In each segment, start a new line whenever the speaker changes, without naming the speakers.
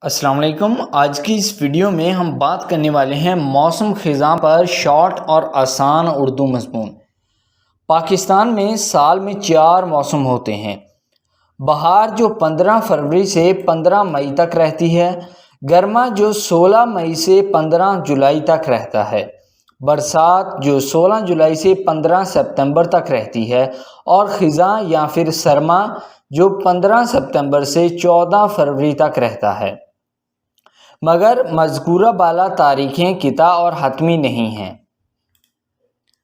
السلام علیکم۔ آج کی اس ویڈیو میں ہم بات کرنے والے ہیں موسم خزاں پر شارٹ اور آسان اردو مضمون۔ پاکستان میں سال میں 4 موسم ہوتے ہیں۔ بہار جو 15 فروری سے 15 مئی تک رہتی ہے، گرما جو 16 مئی سے 15 جولائی تک رہتا ہے، برسات جو 16 جولائی سے 15 سپتمبر تک رہتی ہے، اور خزاں یا پھر سرما جو 15 سپتمبر سے 14 فروری تک رہتا ہے۔ مگر مذکورہ بالا تاریخیں قطع اور حتمی نہیں ہیں۔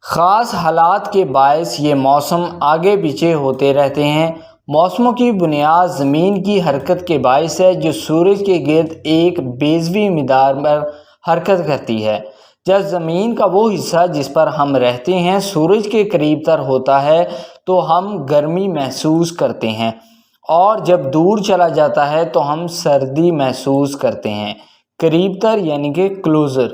خاص حالات کے باعث یہ موسم آگے پیچھے ہوتے رہتے ہیں۔ موسموں کی بنیاد زمین کی حرکت کے باعث ہے، جو سورج کے گرد ایک بیضوی مدار پر حرکت کرتی ہے۔ جب زمین کا وہ حصہ جس پر ہم رہتے ہیں سورج کے قریب تر ہوتا ہے تو ہم گرمی محسوس کرتے ہیں، اور جب دور چلا جاتا ہے تو ہم سردی محسوس کرتے ہیں۔ قریب تر یعنی کہ کلوزر۔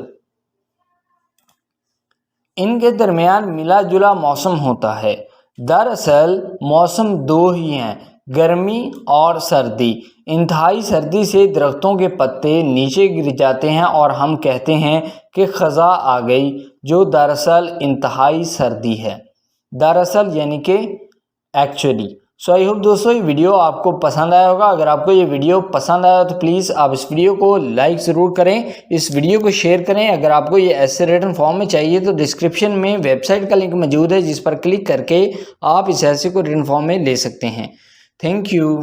ان کے درمیان ملا جلا موسم ہوتا ہے۔ دراصل موسم 2 ہی ہیں، گرمی اور سردی۔ انتہائی سردی سے درختوں کے پتے نیچے گر جاتے ہیں اور ہم کہتے ہیں کہ خزاں آ گئی، جو دراصل انتہائی سردی ہے۔ دراصل یعنی کہ ایکچولی۔ آئی ہوپ دوستو یہ ویڈیو آپ کو پسند آیا ہوگا۔ اگر آپ کو یہ ویڈیو پسند آیا تو پلیز آپ اس ویڈیو کو لائک ضرور کریں، اس ویڈیو کو شیئر کریں۔ اگر آپ کو یہ ایسے ریٹن فارم میں چاہیے تو ڈسکرپشن میں ویب سائٹ کا لنک موجود ہے، جس پر کلک کر کے آپ اس ایسے کو ریٹن فارم میں لے سکتے ہیں۔ Thank you.